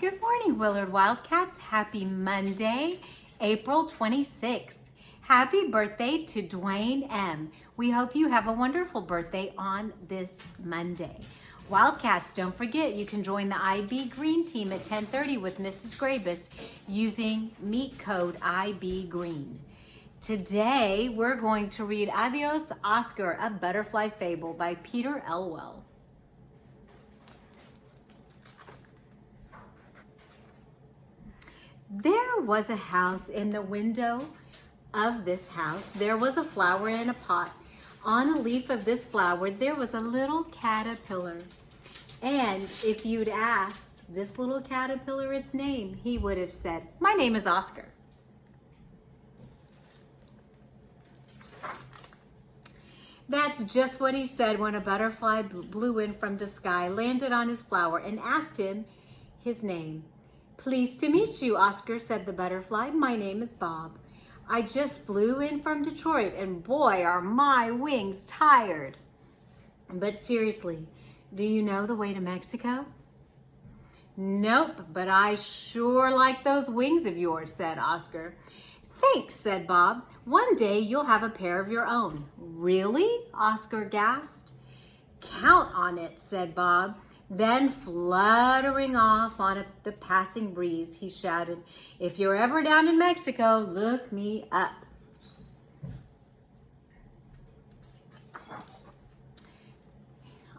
Good morning, Willard Wildcats. Happy Monday, April 26th. Happy birthday to Dwayne M. We hope you have a wonderful birthday on this Monday. Wildcats, don't forget you can join the IB Green team at 10:30 with Mrs. Grabus using meet code IB Green. Today, we're going to read Adios, Oscar, a Butterfly Fable by Peter Elwell. There was a house. In the window of this house, there was a flower in a pot. On a leaf of this flower, there was a little caterpillar. And if you'd asked this little caterpillar its name, he would have said, "My name is Oscar." That's just what he said when a butterfly blew in from the sky, landed on his flower, and asked him his name. "Pleased to meet you, Oscar," said the butterfly. "My name is Bob. I just flew in from Detroit, and boy, are my wings tired. But seriously, do you know the way to Mexico?" "Nope, but I sure like those wings of yours," said Oscar. "Thanks," said Bob. "One day you'll have a pair of your own." "Really?" Oscar gasped. "Count on it," said Bob. Then, fluttering off on the passing breeze, he shouted, "If you're ever down in Mexico, look me up."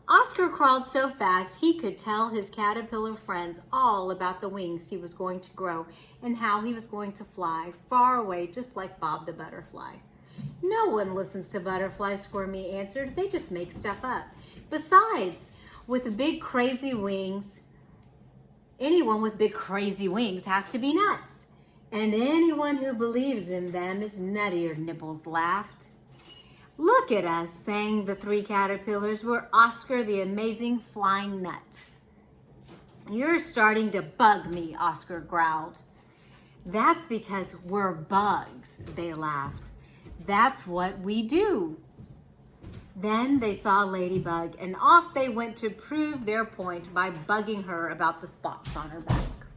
Oscar crawled so fast he could tell his caterpillar friends all about the wings he was going to grow and how he was going to fly far away, just like Bob the butterfly. "No one listens to butterflies," Squirmy answered. "They just make stuff up. Besides, with big crazy wings, anyone with big crazy wings has to be nuts. And anyone who believes in them is nuttier," Nibbles laughed. "Look at us," sang the three caterpillars. "We're Oscar the amazing flying nut." "You're starting to bug me," Oscar growled. "That's because we're bugs," they laughed. "That's what we do." Then they saw Ladybug, and off they went to prove their point by bugging her about the spots on her back.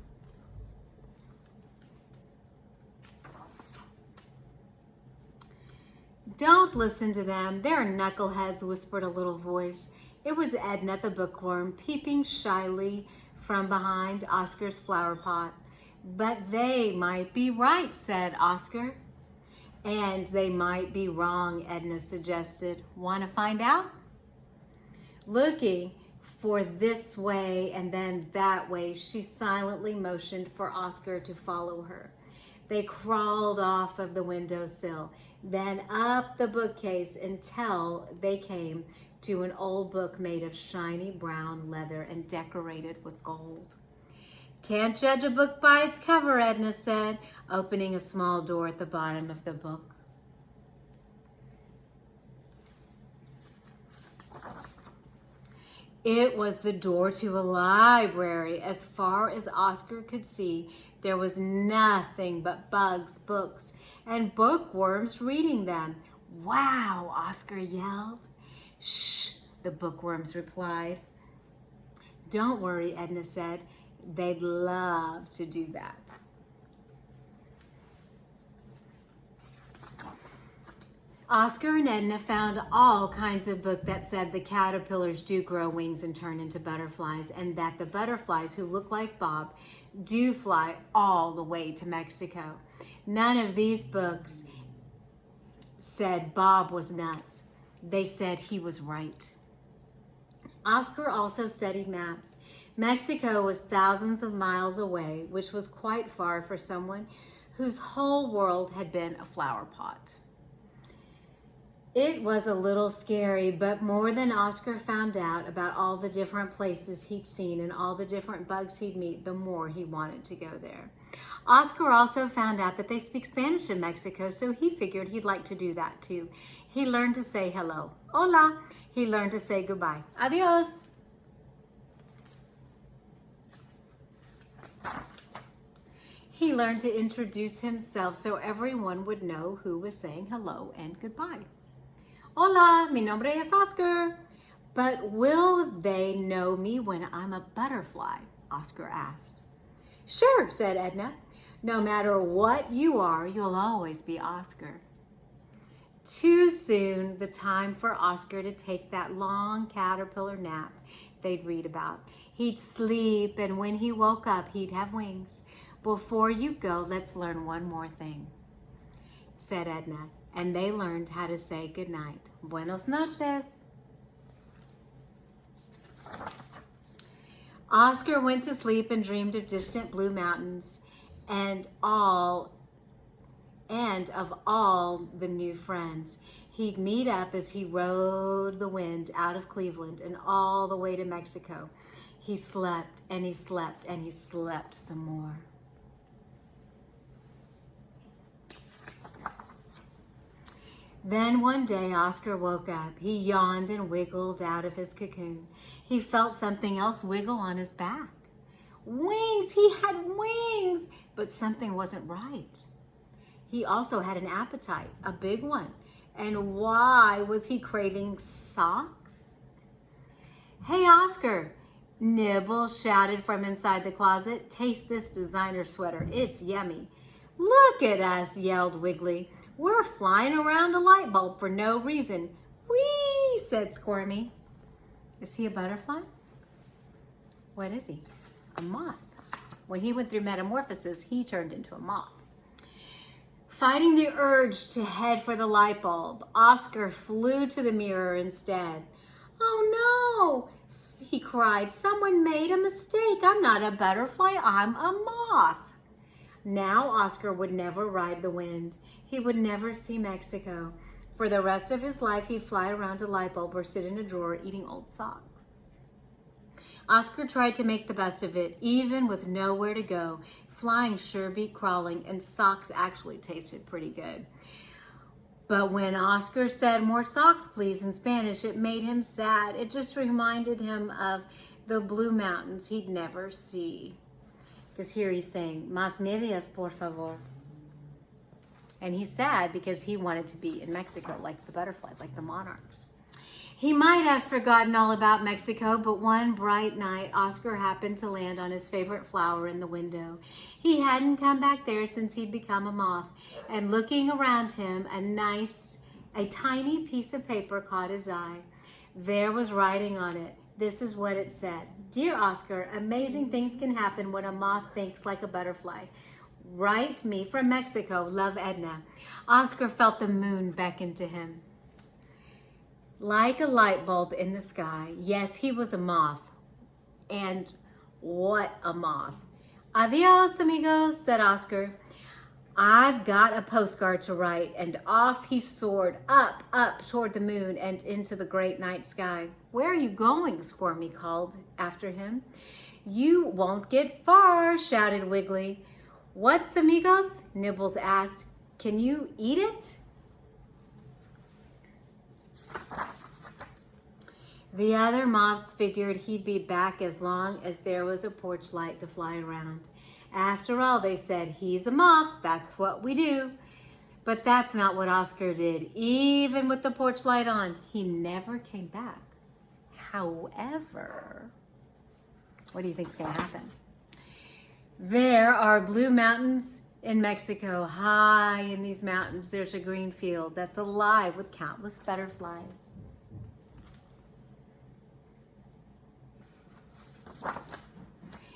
"Don't listen to them, they're knuckleheads," whispered a little voice. It was Edna the bookworm, peeping shyly from behind Oscar's flower pot. "But they might be right," said Oscar. "And they might be wrong," Edna suggested. "Want to find out?" Looking for this way and then that way, she silently motioned for Oscar to follow her. They crawled off of the windowsill, then up the bookcase until they came to an old book made of shiny brown leather and decorated with gold. "Can't judge a book by its cover," Edna said, opening a small door at the bottom of the book. It was the door to a library. As far as Oscar could see, there was nothing but bugs, books, and bookworms reading them. "Wow!" Oscar yelled. "Shh!" the bookworms replied. "Don't worry," Edna said. "They'd love to do that." Oscar and Edna found all kinds of books that said the caterpillars do grow wings and turn into butterflies, and that the butterflies who look like Bob do fly all the way to Mexico. None of these books said Bob was nuts. They said he was right. Oscar also studied maps. Mexico was thousands of miles away, which was quite far for someone whose whole world had been a flower pot. It was a little scary, but more than Oscar found out about all the different places he'd seen and all the different bugs he'd meet, the more he wanted to go there. Oscar also found out that they speak Spanish in Mexico, so he figured he'd like to do that too. He learned to say hello, hola. He learned to say goodbye, adios. He learned to introduce himself so everyone would know who was saying hello and goodbye. "Hola, mi nombre es Oscar." "But will they know me when I'm a butterfly?" Oscar asked. Sure, said Edna. No matter what you are, you'll always be Oscar. Too soon, the time for Oscar to take that long caterpillar nap they'd read about. He'd sleep, and when he woke up, he'd have wings. Before you go, let's learn one more thing, said Edna, and they learned how to say goodnight. Buenos noches. Oscar went to sleep and dreamed of distant blue mountains and of all the new friends he'd meet up as he rode the wind out of Cleveland and all the way to Mexico. He slept and he slept and he slept some more. Then one day Oscar woke up. He yawned and wiggled out of his cocoon. He felt something else wiggle on his back. Wings! He had wings! But something wasn't right. He also had an appetite, a big one. And why was he craving socks? Hey, Oscar! Nibbles shouted from inside the closet. Taste this designer sweater. It's yummy. Look at us, yelled Wiggly. We're flying around a light bulb for no reason. Whee, said Squirmy. Is he a butterfly? What is he? A moth. When he went through metamorphosis, he turned into a moth. Fighting the urge to head for the light bulb, Oscar flew to the mirror instead. Oh no, he cried. Someone made a mistake. I'm not a butterfly, I'm a moth. Now Oscar would never ride the wind. He would never see Mexico. For the rest of his life, he'd fly around a light bulb or sit in a drawer eating old socks. Oscar tried to make the best of it, even with nowhere to go. Flying sure beat crawling, and socks actually tasted pretty good. But when Oscar said, "More socks, please," in Spanish, it made him sad. It just reminded him of the blue mountains he'd never see. Because here he's saying, "Más medias, por favor." And he's sad because he wanted to be in Mexico like the butterflies, like the monarchs. He might have forgotten all about Mexico, but one bright night, Oscar happened to land on his favorite flower in the window. He hadn't come back there since he'd become a moth. And looking around him, a tiny piece of paper caught his eye. There was writing on it. This is what it said. Dear Oscar, amazing things can happen when a moth thinks like a butterfly. Write me from Mexico, love Edna. Oscar felt the moon beckon to him. Like a light bulb in the sky. Yes, he was a moth. And what a moth. Adios, amigos, said Oscar. I've got a postcard to write. And off he soared up toward the moon and into the great night sky. Where are you going? Squirmy called after him. You won't get far, shouted Wiggly. What's amigos? Nibbles asked. Can you eat it? The other moths figured he'd be back as long as there was a porch light to fly around. After all, they said, he's a moth, that's what we do. But that's not what Oscar did. Even with the porch light on, he never came back. However, what do you think's gonna happen? There are blue mountains in Mexico. High in these mountains, there's a green field that's alive with countless butterflies.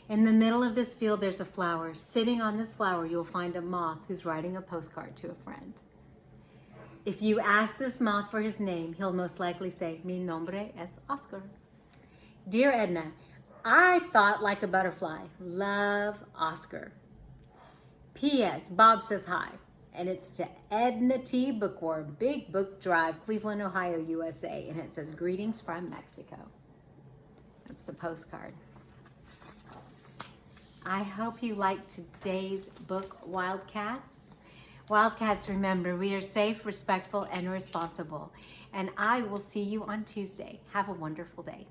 In the middle of this field, there's a flower. Sitting on this flower, you'll find a moth who's writing a postcard to a friend. If you ask this moth for his name, he'll most likely say, Mi nombre es Oscar. Dear Edna, I thought like a butterfly. Love, Oscar. P.S. Bob says hi. And it's to Edna T. Bookworm, Big Book Drive, Cleveland, Ohio, USA. And it says, greetings from Mexico. That's the postcard. I hope you liked today's book, Wildcats. Wildcats, remember, we are safe, respectful, and responsible. And I will see you on Tuesday. Have a wonderful day.